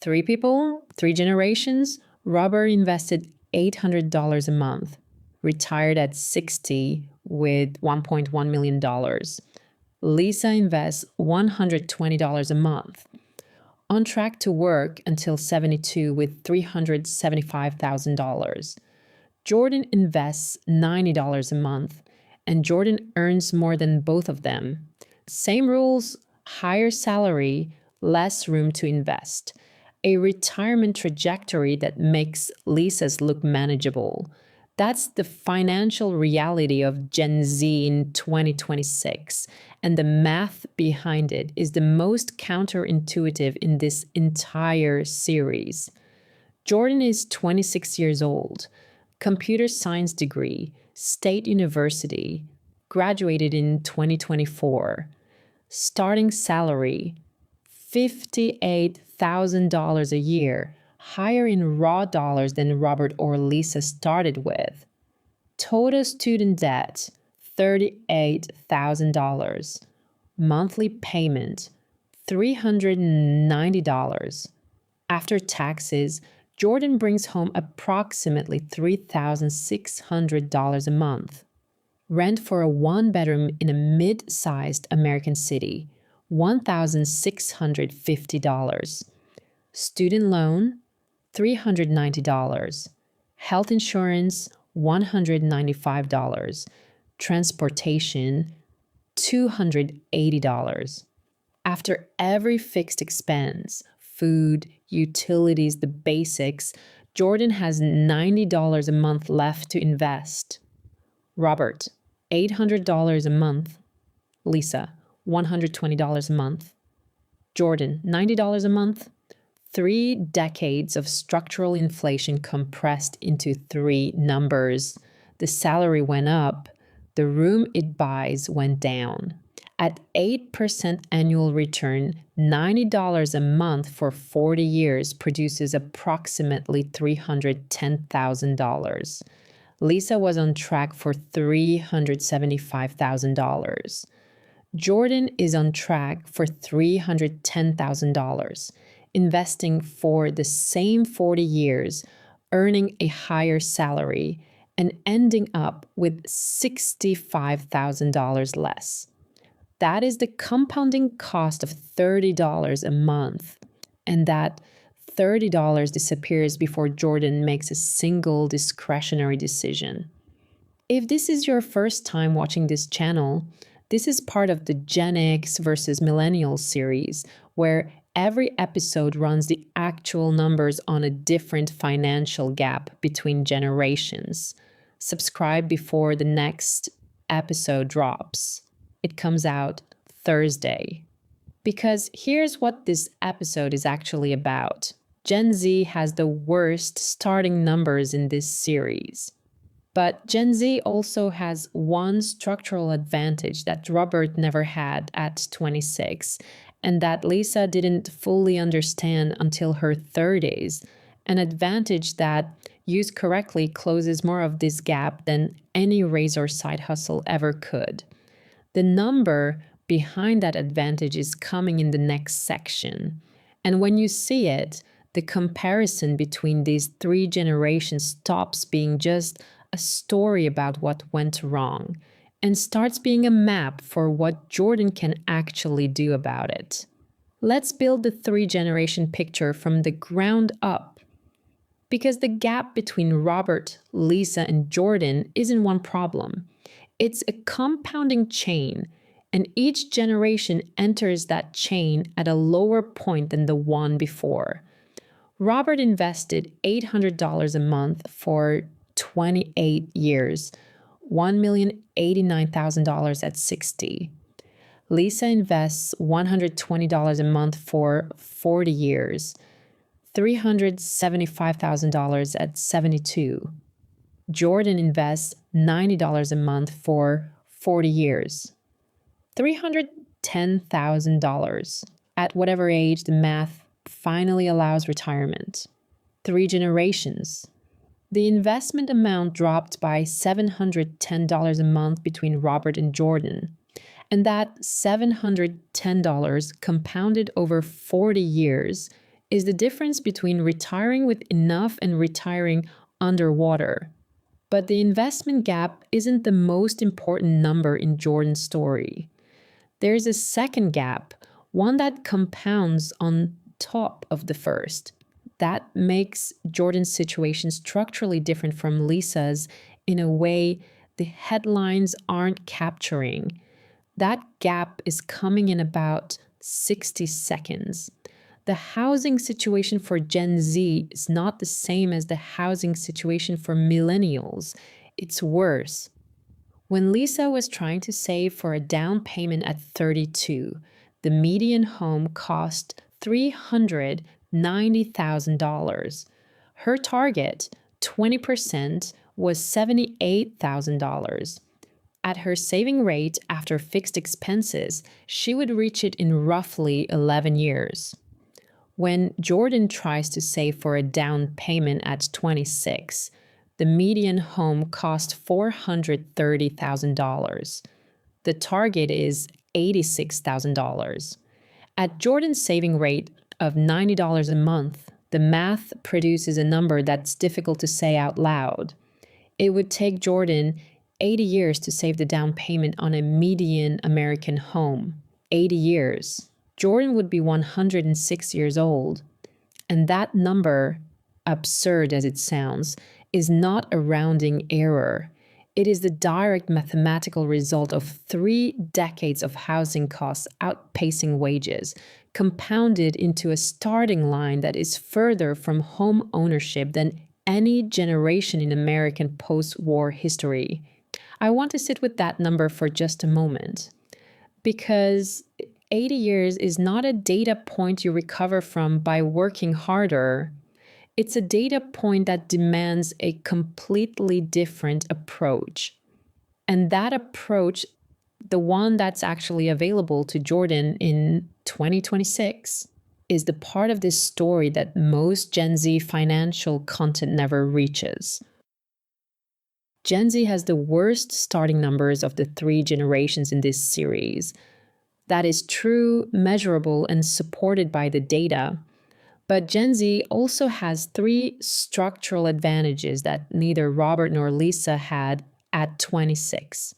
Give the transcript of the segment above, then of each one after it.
Three people, three generations. Robert invested $800 a month, retired at 60 with $1.1 million. Lisa invests $120 a month, on track to work until 72 with $375,000. Jordan invests $90 a month, and Jordan earns more than both of them. Same rules, higher salary, less room to invest. A retirement trajectory that makes Lisa's look manageable. That's the financial reality of Gen Z in 2026, and the math behind it is the most counterintuitive in this entire series. Jordan is 26 years old, computer science degree, State University, graduated in 2024. Starting salary, $58,000 a year, higher in raw dollars than Robert or Lisa started with. Total student debt, $38,000. Monthly payment, $390. After taxes, Jordan brings home approximately $3,600 a month. Rent for a one-bedroom in a mid-sized American city, $1,650. Student loan, $390. Health insurance, $195. Transportation, $280. After every fixed expense, food, utilities, the basics, Jordan has $90 a month left to invest. Robert, $800 a month. Lisa, $120 a month. Jordan, $90 a month. 3 decades of structural inflation compressed into 3 numbers. The salary went up, the room it buys went down. At 8% annual return, $90 a month for 40 years produces approximately $310,000. Lisa was on track for $375,000. Jordan is on track for $310,000, investing for the same 40 years, earning a higher salary, and ending up with $65,000 less. That is the compounding cost of $30 a month, and that $30 disappears before Jordan makes a single discretionary decision. If this is your first time watching this channel, this is part of the Gen X versus Millennials series, where every episode runs the actual numbers on a different financial gap between generations. Subscribe before the next episode drops. It comes out Thursday. Because here's what this episode is actually about. Gen Z has the worst starting numbers in this series. But Gen Z also has one structural advantage that Robert never had at 26, and that Lisa didn't fully understand until her 30s, an advantage that, used correctly, closes more of this gap than any razor side hustle ever could. The number behind that advantage is coming in the next section. And when you see it, the comparison between these 3 generations stops being just a story about what went wrong and starts being a map for what Jordan can actually do about it. Let's build the 3-generation picture from the ground up. Because the gap between Robert, Lisa, and Jordan isn't one problem. It's a compounding chain, and each generation enters that chain at a lower point than the one before. Robert invested $800 a month for 28 years, $1,089,000 at 60. Lisa invests $120 a month for 40 years, $375,000 at 72. Jordan invests $90 a month for 40 years, $310,000 at whatever age the math finally allows retirement. 3 generations. The investment amount dropped by $710 a month between Robert and Jordan, and that $710 compounded over 40 years is the difference between retiring with enough and retiring underwater. But the investment gap isn't the most important number in Jordan's story. There's a second gap, one that compounds on top of the first. That makes Jordan's situation structurally different from Lisa's in a way the headlines aren't capturing. That gap is coming in about 60 seconds. The housing situation for Gen Z is not the same as the housing situation for millennials. It's worse. When Lisa was trying to save for a down payment at 32, the median home cost $390,000. Her target, 20%, was $78,000. At her saving rate after fixed expenses, she would reach it in roughly 11 years. When Jordan tries to save for a down payment at 26, the median home cost $430,000. The target is $86,000. At Jordan's saving rate of $90 a month, the math produces a number that's difficult to say out loud. It would take Jordan 80 years to save the down payment on a median American home. 80 years. Jordan would be 106 years old. And that number, absurd as it sounds, is not a rounding error. It is the direct mathematical result of 3 decades of housing costs outpacing wages, compounded into a starting line that is further from home ownership than any generation in American post-war history. I want to sit with that number for just a moment, because 80 years is not a data point you recover from by working harder. It's a data point that demands a completely different approach. And that approach, the one that's actually available to Jordan in 2026, is the part of this story that most Gen Z financial content never reaches. Gen Z has the worst starting numbers of the 3 generations in this series. That is true, measurable, and supported by the data. But Gen Z also has 3 structural advantages that neither Robert nor Lisa had at 26.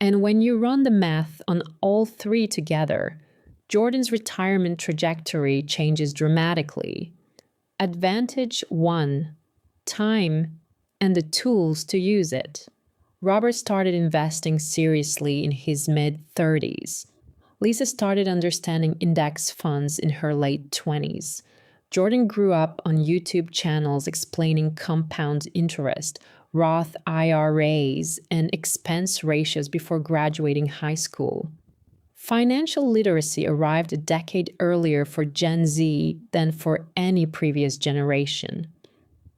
And when you run the math on all 3 together, Jordan's retirement trajectory changes dramatically. Advantage 1, time and the tools to use it. Robert started investing seriously in his mid-30s. Lisa started understanding index funds in her late 20s. Jordan grew up on YouTube channels explaining compound interest, Roth IRAs, and expense ratios before graduating high school. Financial literacy arrived a decade earlier for Gen Z than for any previous generation.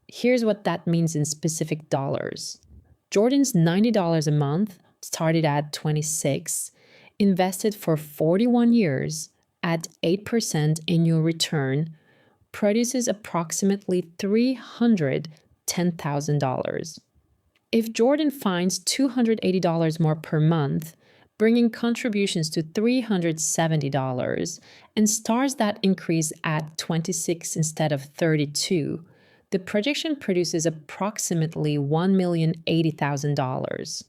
Here's what that means in specific dollars. Jordan's $90 a month, started at 26, invested for 41 years at 8% annual return, produces approximately $310,000. If Jordan finds $280 more per month, bringing contributions to $370, and stars that increase at 26 instead of 32, the projection produces approximately $1,080,000.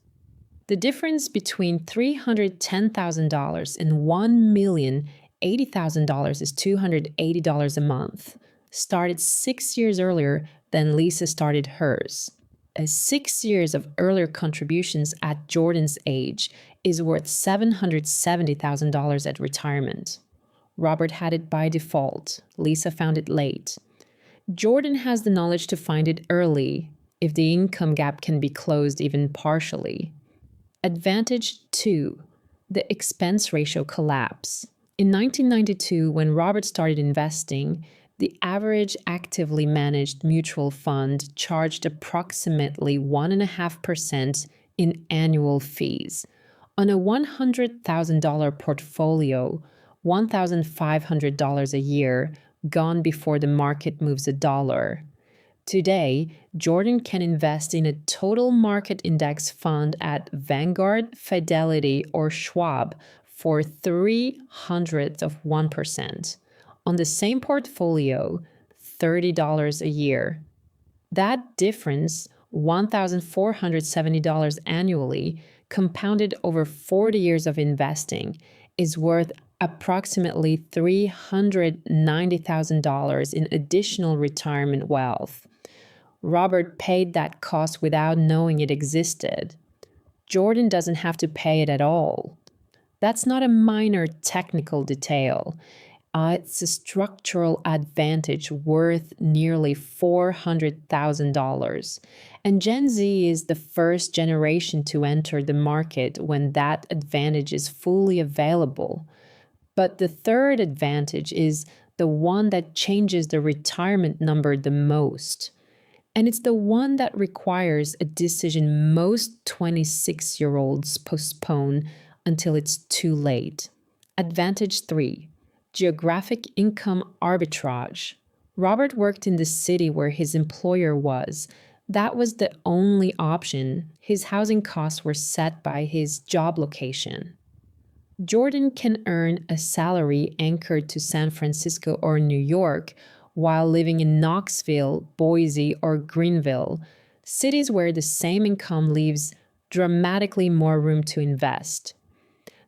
The difference between $310,000 and $1,080,000 is $280 a month, started 6 years earlier than Lisa started hers. 6 years of earlier contributions at Jordan's age is worth $770,000 at retirement. Robert had it by default. Lisa found it late. Jordan has the knowledge to find it early, if the income gap can be closed even partially. Advantage 2, the expense ratio collapse. In 1992, when Robert started investing, the average actively managed mutual fund charged approximately 1.5% in annual fees. On a $100,000 portfolio, $1,500 a year, gone before the market moves a dollar. Today, Jordan can invest in a total market index fund at Vanguard, Fidelity, or Schwab for 0.03%. On the same portfolio, $30 a year. That difference, $1,470 annually, compounded over 40 years of investing, is worth approximately $390,000 in additional retirement wealth. Robert paid that cost without knowing it existed. Jordan doesn't have to pay it at all. That's not a minor technical detail. It's a structural advantage worth nearly $400,000. And Gen Z is the first generation to enter the market when that advantage is fully available. But the third advantage is the one that changes the retirement number the most. And it's the one that requires a decision most 26-year-olds postpone until it's too late. Advantage 3. Geographic income arbitrage. Robert worked in the city where his employer was. That was the only option. His housing costs were set by his job location. Jordan can earn a salary anchored to San Francisco or New York while living in Knoxville, Boise, or Greenville, cities where the same income leaves dramatically more room to invest.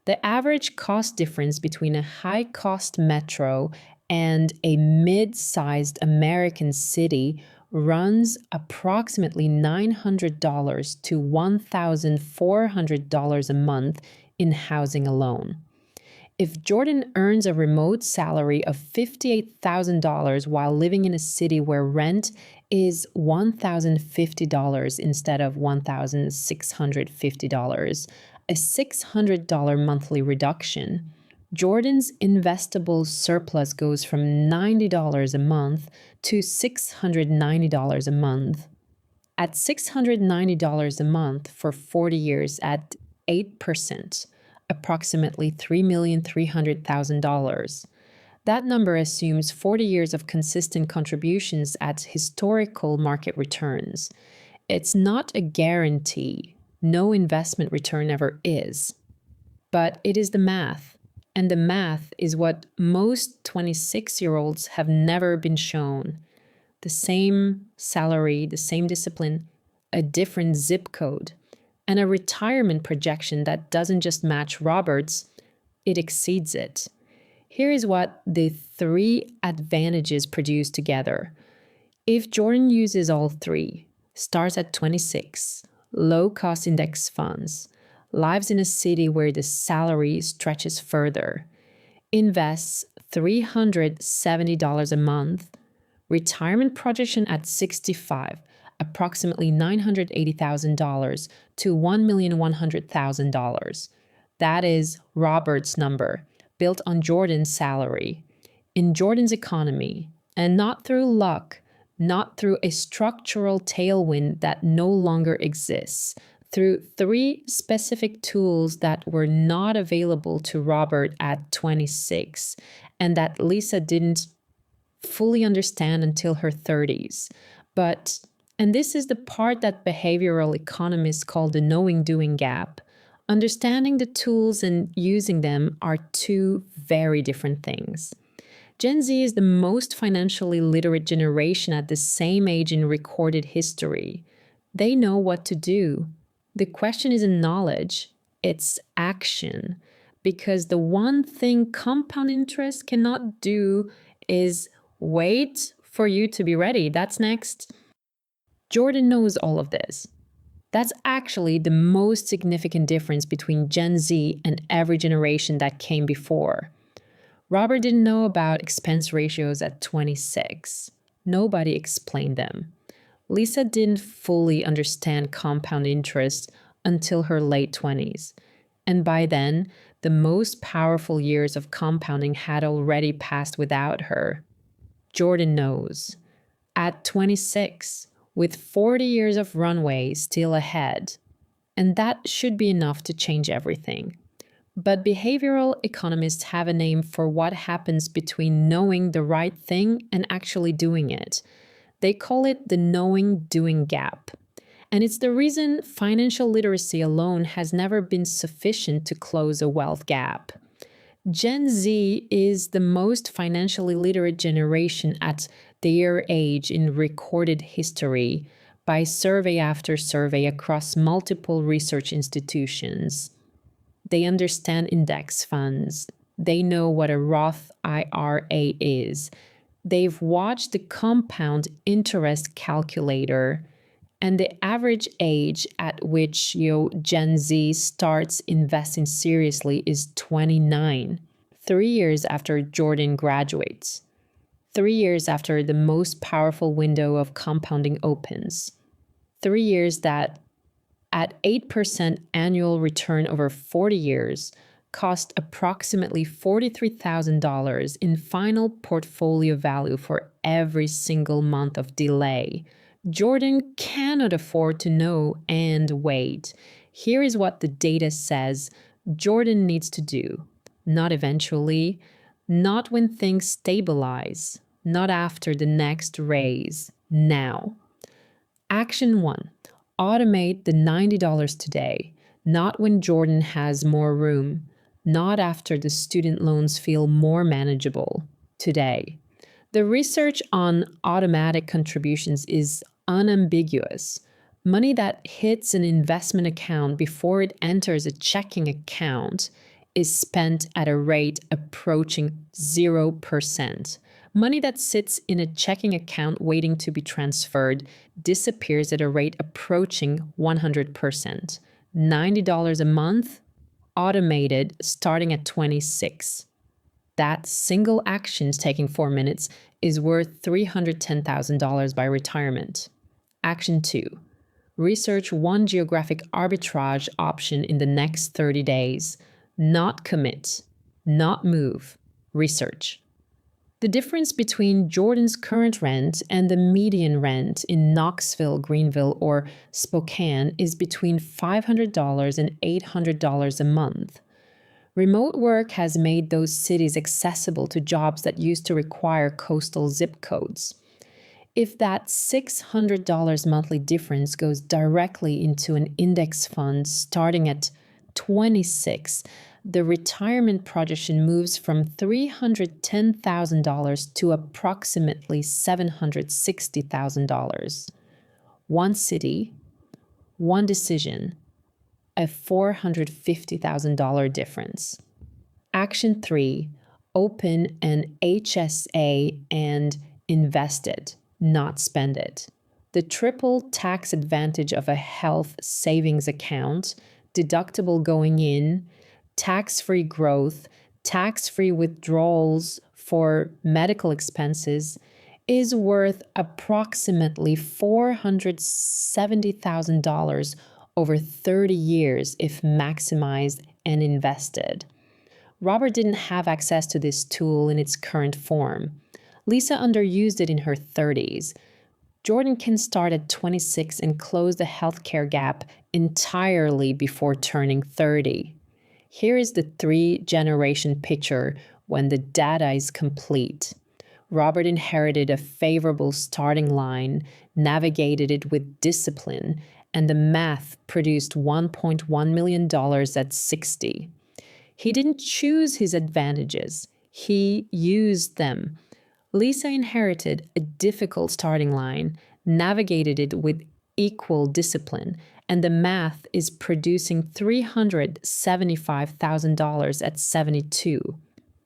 The average cost difference between a high-cost metro and a mid-sized American city runs approximately $900 to $1,400 a month in housing alone. If Jordan earns a remote salary of $58,000 while living in a city where rent is $1,050 instead of $1,650, a $600 monthly reduction, Jordan's investable surplus goes from $90 a month to $690 a month. At $690 a month for 40 years at 8%, approximately $3,300,000. That number assumes 40 years of consistent contributions at historical market returns. It's not a guarantee. No investment return ever is. But it is the math. And the math is what most 26-year-olds have never been shown. The same salary, the same discipline, a different zip code, and a retirement projection that doesn't just match Robert's, it exceeds it. Here is what the three advantages produce together. If Jordan uses all three, starts at 26, low-cost index funds, lives in a city where the salary stretches further, invests $370 a month, retirement projection at 65, approximately $980,000 to $1,100,000. That is Robert's number, built on Jordan's salary, in Jordan's economy, and not through luck, not through a structural tailwind that no longer exists, through three specific tools that were not available to Robert at 26, and that Lisa didn't fully understand until her 30s. But, and this is the part that behavioral economists call the knowing-doing gap, understanding the tools and using them are two very different things. Gen Z is the most financially literate generation at the same age in recorded history. They know what to do. The question isn't knowledge, it's action. Because the one thing compound interest cannot do is wait for you to be ready. That's next. Jordan knows all of this. That's actually the most significant difference between Gen Z and every generation that came before. Robert didn't know about expense ratios at 26. Nobody explained them. Lisa didn't fully understand compound interest until her late 20s. And by then, the most powerful years of compounding had already passed without her. Jordan knows. At 26, with 40 years of runway still ahead. And that should be enough to change everything. But behavioral economists have a name for what happens between knowing the right thing and actually doing it. They call it the knowing-doing gap. And it's the reason financial literacy alone has never been sufficient to close a wealth gap. Gen Z is the most financially literate generation at their age in recorded history by survey after survey across multiple research institutions. They understand index funds. They know what a Roth IRA is. They've watched the compound interest calculator, and the average age at which Gen Z starts investing seriously is 29, 3 years after Jordan graduates, 3 years after the most powerful window of compounding opens, 3 years that at 8% annual return over 40 years, cost approximately $43,000 in final portfolio value for every single month of delay. Jordan cannot afford to know and wait. Here is what the data says Jordan needs to do. Not eventually, not when things stabilize, not after the next raise, now. Action 1. Automate the $90 today, not when Jordan has more room, not after the student loans feel more manageable, today. The research on automatic contributions is unambiguous. Money that hits an investment account before it enters a checking account is spent at a rate approaching 0%. Money that sits in a checking account waiting to be transferred disappears at a rate approaching 100%. $90 a month, automated starting at 26. That single action taking 4 minutes is worth $310,000 by retirement. Action 2. Research one geographic arbitrage option in the next 30 days. Not commit, not move, research. The difference between Jordan's current rent and the median rent in Knoxville, Greenville, or Spokane is between $500 and $800 a month. Remote work has made those cities accessible to jobs that used to require coastal zip codes. If that $600 monthly difference goes directly into an index fund starting at 26, the retirement projection moves from $310,000 to approximately $760,000. One city, one decision, a $450,000 difference. Action 3. Open an HSA and invest it, not spend it. The triple tax advantage of a health savings account, deductible going in, tax-free growth, tax-free withdrawals for medical expenses is worth approximately $470,000 over 30 years if maximized and invested. Robert didn't have access to this tool in its current form. Lisa underused it in her 30s. Jordan can start at 26 and close the healthcare gap entirely before turning 30. Here is the 3-generation picture when the data is complete. Robert inherited a favorable starting line, navigated it with discipline, and the math produced $1.1 million at 60. He didn't choose his advantages. He used them. Lisa inherited a difficult starting line, navigated it with equal discipline, and the math is producing $375,000 at 72.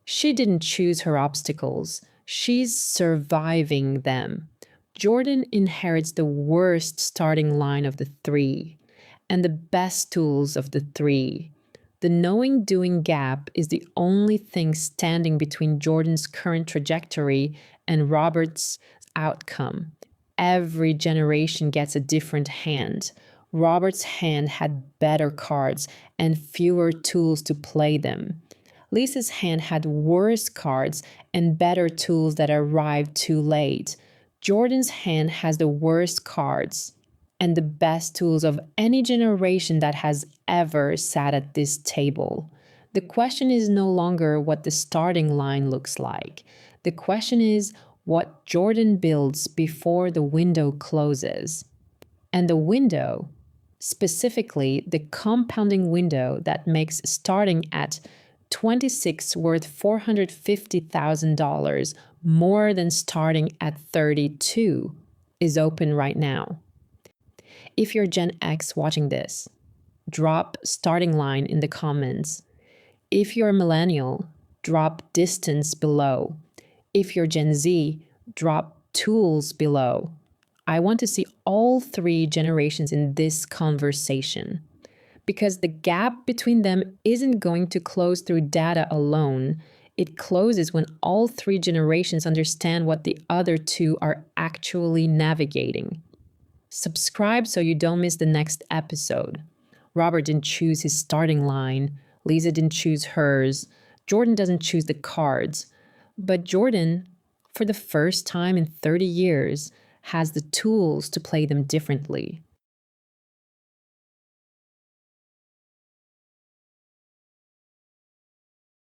She didn't choose her obstacles. She's surviving them. Jordan inherits the worst starting line of the 3 and the best tools of the 3. The knowing-doing gap is the only thing standing between Jordan's current trajectory and Robert's outcome. Every generation gets a different hand. Robert's hand had better cards and fewer tools to play them. Lisa's hand had worse cards and better tools that arrived too late. Jordan's hand has the worst cards and the best tools of any generation that has ever sat at this table. The question is no longer what the starting line looks like. The question is what Jordan builds before the window closes. And the window, specifically the compounding window that makes starting at 26 worth $450,000, more than starting at 32, is open right now. If you're Gen X watching this, drop starting line in the comments. If you're a millennial, drop distance below. If you're Gen Z, drop tools below. I want to see all three generations in this conversation, because the gap between them isn't going to close through data alone. It closes when all three generations understand what the other two are actually navigating. Subscribe so you don't miss the next episode. Robert didn't choose his starting line. Lisa didn't choose hers. Jordan doesn't choose the cards. But Jordan, for the first time in 30 years, has the tools to play them differently.